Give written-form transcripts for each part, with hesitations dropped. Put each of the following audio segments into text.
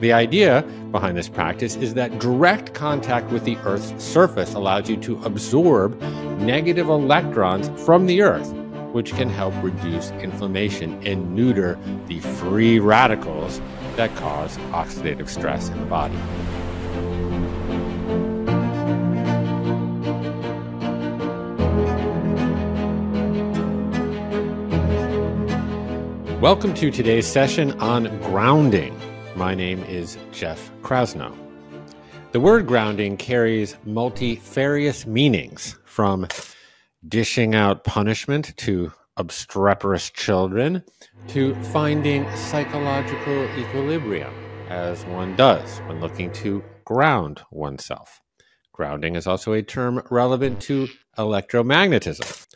The idea behind this practice is that direct contact with the Earth's surface allows you to absorb negative electrons from the Earth, which can help reduce inflammation and neuter the free radicals that cause oxidative stress in the body. Welcome to today's session on grounding. My name is Jeff Krasno. The word grounding carries multifarious meanings, from dishing out punishment to obstreperous children to finding psychological equilibrium, as one does when looking to ground oneself. Grounding is also a term relevant to electromagnetism.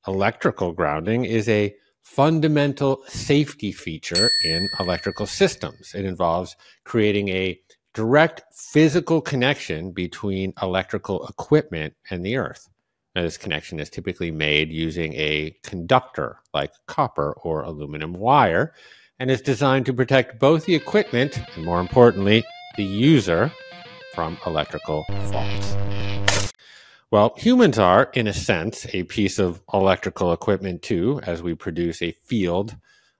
Electrical grounding is a fundamental safety feature in electrical systems. It involves creating a direct physical connection between electrical equipment and the Earth. Now, this connection is typically made using a conductor like copper or aluminum wire, and is designed to protect both the equipment and, more importantly, the user from electrical faults. Well, humans are, in a sense, a piece of electrical equipment too, as we produce a field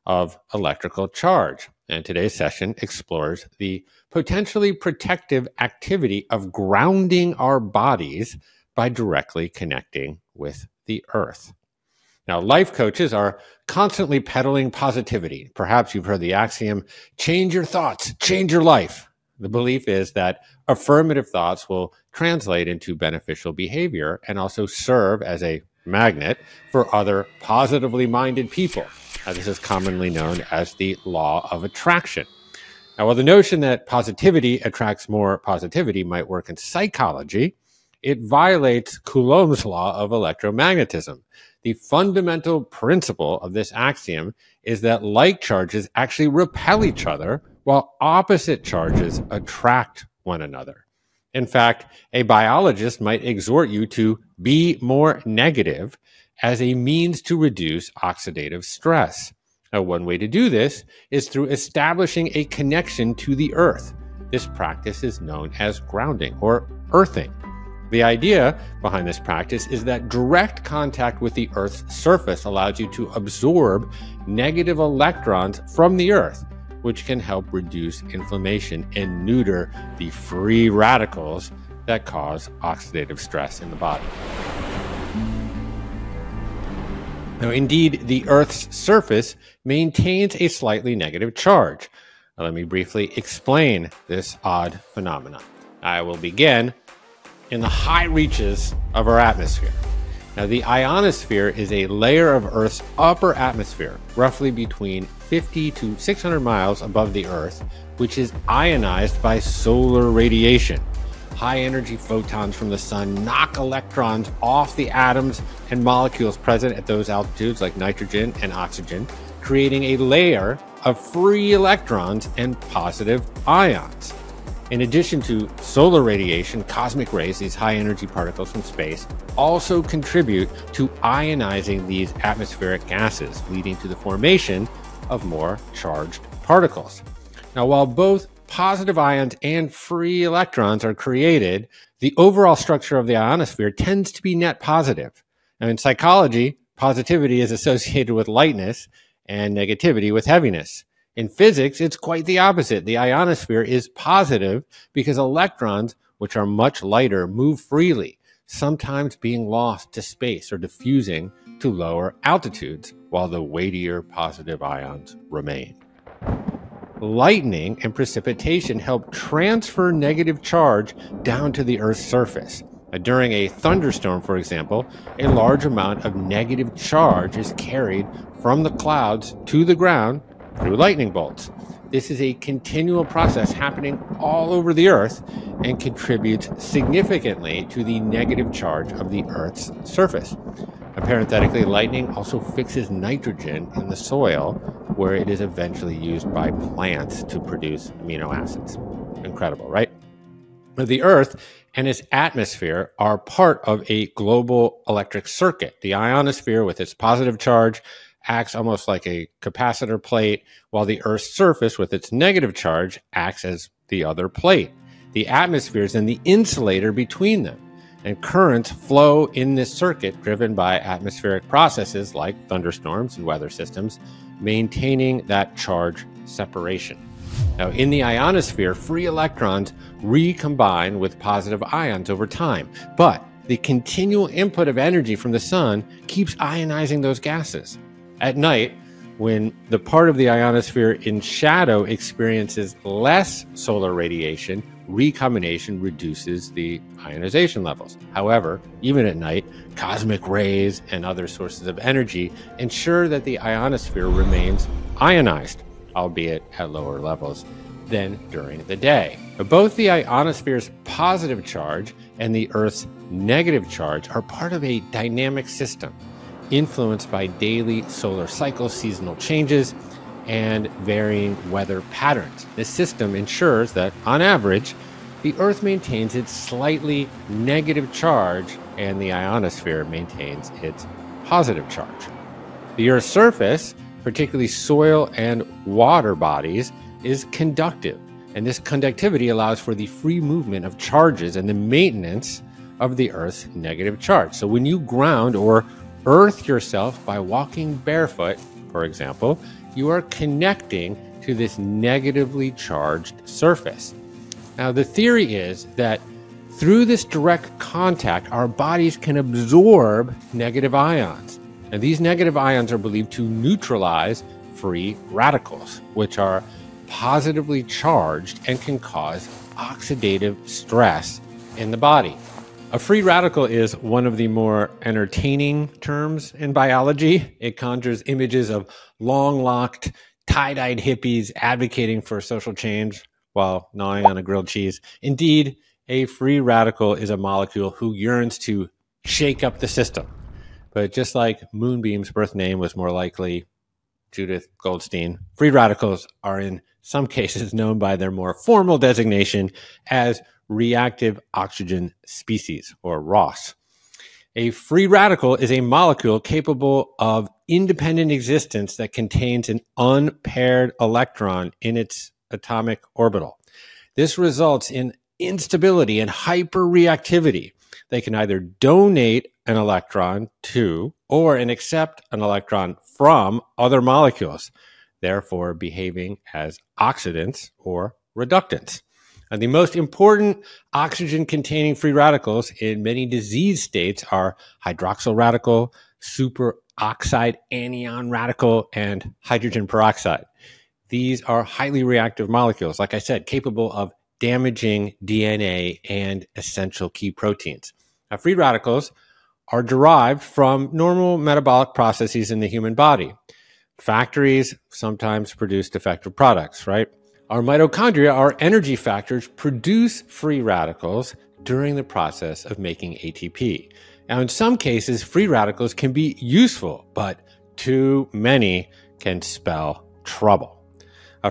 of electrical charge. And today's session explores the potentially protective activity of grounding our bodies by directly connecting with the Earth. Now, life coaches are constantly peddling positivity. Perhaps you've heard the axiom, change your thoughts, change your life. The belief is that affirmative thoughts will translate into beneficial behavior and also serve as a magnet for other positively minded people. This is commonly known as the law of attraction. Now, while the notion that positivity attracts more positivity might work in psychology, it violates Coulomb's law of electromagnetism. The fundamental principle of this axiom is that like charges actually repel each other, while opposite charges attract one another. In fact, a biologist might exhort you to be more negative as a means to reduce oxidative stress. Now, one way to do this is through establishing a connection to the Earth. This practice is known as grounding or earthing. The idea behind this practice is that direct contact with the Earth's surface allows you to absorb negative electrons from the Earth, which can help reduce inflammation and neuter the free radicals that cause oxidative stress in the body. Now, indeed, the Earth's surface maintains a slightly negative charge. Now, let me briefly explain this odd phenomenon. I will begin in the high reaches of our atmosphere. Now, the ionosphere is a layer of Earth's upper atmosphere, roughly between 50 to 600 miles above the Earth, which is ionized by solar radiation. High-energy photons from the sun knock electrons off the atoms and molecules present at those altitudes, like nitrogen and oxygen, creating a layer of free electrons and positive ions. In addition to solar radiation, cosmic rays, these high-energy particles from space, also contribute to ionizing these atmospheric gases, leading to the formation of more charged particles. Now, while both positive ions and free electrons are created, the overall structure of the ionosphere tends to be net positive. Now, in psychology, positivity is associated with lightness and negativity with heaviness. In physics, it's quite the opposite. The ionosphere is positive because electrons, which are much lighter, move freely, sometimes being lost to space or diffusing to lower altitudes, while the weightier positive ions remain. Lightning and precipitation help transfer negative charge down to the Earth's surface. During a thunderstorm, for example, a large amount of negative charge is carried from the clouds to the ground through lightning bolts. This is a continual process happening all over the Earth and contributes significantly to the negative charge of the Earth's surface. Parenthetically, lightning also fixes nitrogen in the soil, where it is eventually used by plants to produce amino acids. Incredible, right? The Earth and its atmosphere are part of a global electric circuit. The ionosphere, with its positive charge, acts almost like a capacitor plate, while the Earth's surface with its negative charge acts as the other plate. The atmosphere is then the insulator between them, and currents flow in this circuit driven by atmospheric processes like thunderstorms and weather systems, maintaining that charge separation. Now, in the ionosphere, free electrons recombine with positive ions over time, but the continual input of energy from the sun keeps ionizing those gases. At night, when the part of the ionosphere in shadow experiences less solar radiation, recombination reduces the ionization levels. However, even at night, cosmic rays and other sources of energy ensure that the ionosphere remains ionized, albeit at lower levels than during the day. Both the ionosphere's positive charge and the Earth's negative charge are part of a dynamic system influenced by daily solar cycles, seasonal changes, and varying weather patterns. This system ensures that, on average, the Earth maintains its slightly negative charge and the ionosphere maintains its positive charge. The Earth's surface, particularly soil and water bodies, is conductive, and this conductivity allows for the free movement of charges and the maintenance of the Earth's negative charge. So when you ground or earth yourself by walking barefoot, for example, you are connecting to this negatively charged surface. Now, the theory is that through this direct contact, our bodies can absorb negative ions. And these negative ions are believed to neutralize free radicals, which are positively charged and can cause oxidative stress in the body. A free radical is one of the more entertaining terms in biology. It conjures images of long-locked, tie-dyed hippies advocating for social change while gnawing on a grilled cheese. Indeed, a free radical is a molecule who yearns to shake up the system. But just like Moonbeam's birth name was more likely Judith Goldstein, free radicals are in some cases known by their more formal designation as reactive oxygen species, or ROS. A free radical is a molecule capable of independent existence that contains an unpaired electron in its atomic orbital. This results in instability and hyperreactivity. They can either donate an electron to or accept an electron from other molecules, therefore behaving as oxidants or reductants. And the most important oxygen-containing free radicals in many disease states are hydroxyl radical, superoxide anion radical, and hydrogen peroxide. These are highly reactive molecules, like I said, capable of damaging DNA and essential key proteins. Now, free radicals are derived from normal metabolic processes in the human body. Factories sometimes produce defective products, right? Our mitochondria, our energy factors, produce free radicals during the process of making ATP. Now, in some cases, free radicals can be useful, but too many can spell trouble.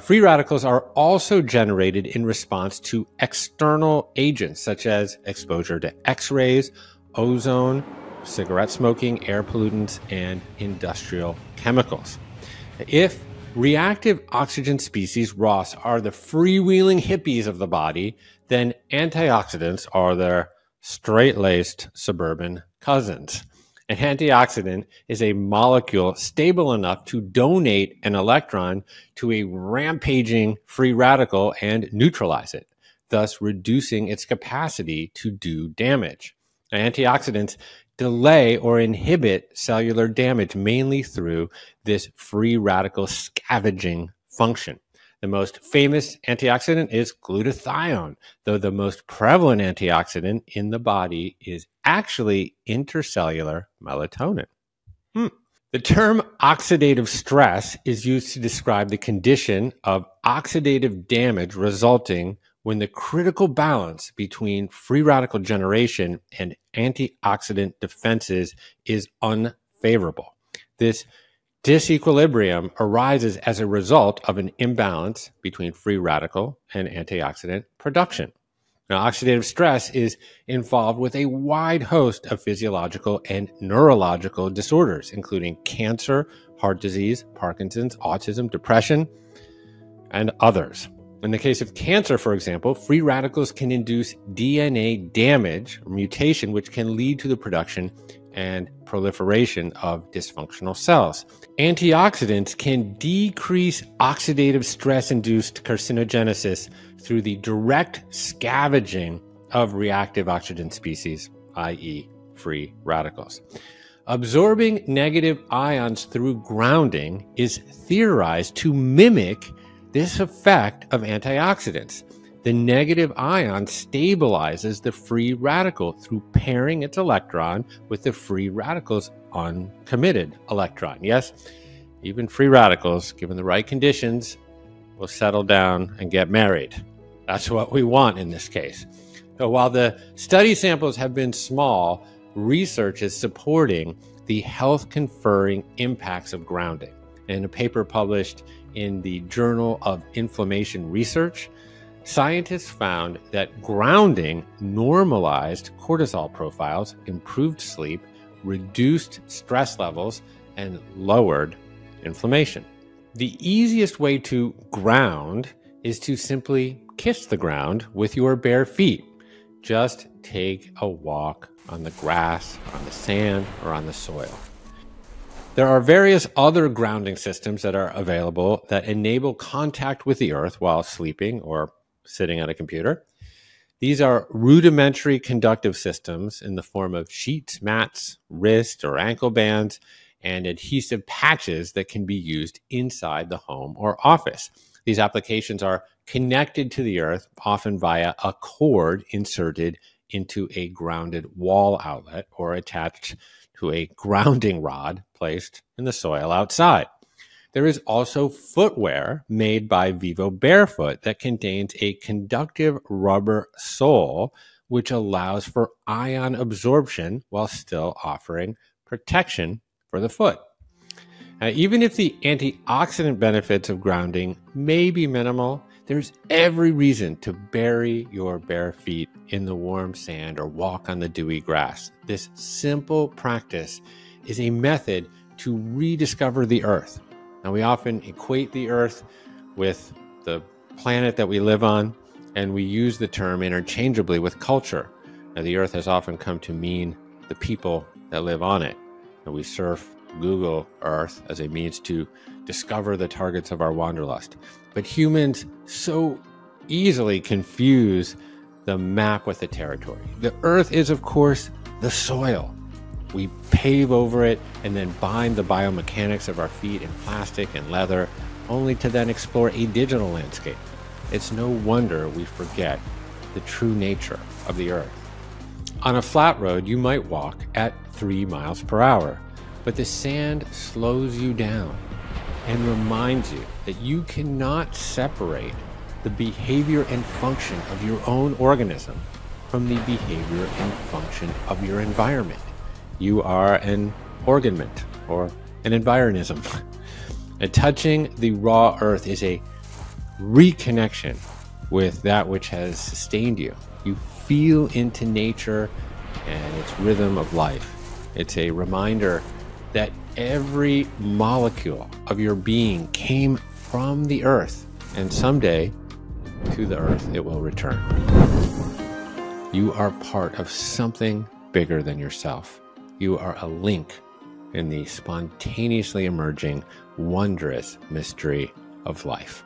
Free radicals are also generated in response to external agents, such as exposure to X-rays, ozone, cigarette smoking, air pollutants, and industrial chemicals. If reactive oxygen species, ROS, are the freewheeling hippies of the body, then antioxidants are their straight-laced suburban cousins. An antioxidant is a molecule stable enough to donate an electron to a rampaging free radical and neutralize it, thus reducing its capacity to do damage. Antioxidants delay or inhibit cellular damage mainly through this free radical scavenging function. The most famous antioxidant is glutathione, though the most prevalent antioxidant in the body is actually intercellular melatonin. The term oxidative stress is used to describe the condition of oxidative damage resulting when the critical balance between free radical generation and antioxidant defenses is unfavorable. This disequilibrium arises as a result of an imbalance between free radical and antioxidant production. Now, oxidative stress is involved with a wide host of physiological and neurological disorders, including cancer, heart disease, Parkinson's, autism, depression, and others. In the case of cancer, for example, free radicals can induce DNA damage or mutation, which can lead to the production and proliferation of dysfunctional cells. Antioxidants can decrease oxidative stress-induced carcinogenesis through the direct scavenging of reactive oxygen species, i.e., free radicals. Absorbing negative ions through grounding is theorized to mimic this effect of antioxidants. The negative ion stabilizes the free radical through pairing its electron with the free radical's uncommitted electron. Yes, even free radicals, given the right conditions, will settle down and get married. That's what we want in this case. So while the study samples have been small, research is supporting the health-conferring impacts of grounding. In a paper published in the Journal of Inflammation Research, scientists found that grounding normalized cortisol profiles, improved sleep, reduced stress levels, and lowered inflammation. The easiest way to ground is to simply kiss the ground with your bare feet. Just take a walk on the grass, on the sand, or on the soil. There are various other grounding systems that are available that enable contact with the earth while sleeping or sitting at a computer. These are rudimentary conductive systems in the form of sheets, mats, wrist or ankle bands, and adhesive patches that can be used inside the home or office. These applications are connected to the earth, often via a cord inserted into a grounded wall outlet or attached to a grounding rod placed in the soil outside. There is also footwear made by Vivo Barefoot that contains a conductive rubber sole, which allows for ion absorption while still offering protection for the foot. Even if the antioxidant benefits of grounding may be minimal, there's every reason to bury your bare feet in the warm sand or walk on the dewy grass. This simple practice is a method to rediscover the earth. Now, we often equate the earth with the planet that we live on, and we use the term interchangeably with culture. Now, the earth has often come to mean the people that live on it. And we surf Google Earth as a means to discover the targets of our wanderlust. But humans so easily confuse the map with the territory. The earth is, of course, the soil. We pave over it and then bind the biomechanics of our feet in plastic and leather, only to then explore a digital landscape. It's no wonder we forget the true nature of the earth. On a flat road, you might walk at 3 miles per hour, but the sand slows you down and reminds you that you cannot separate the behavior and function of your own organism from the behavior and function of your environment. You are an organment or an environism. And touching the raw earth is a reconnection with that which has sustained you. You feel into nature and its rhythm of life. It's a reminder that every molecule of your being came from the earth, and someday to the earth it will return. You are part of something bigger than yourself. You are a link in the spontaneously emerging, wondrous mystery of life.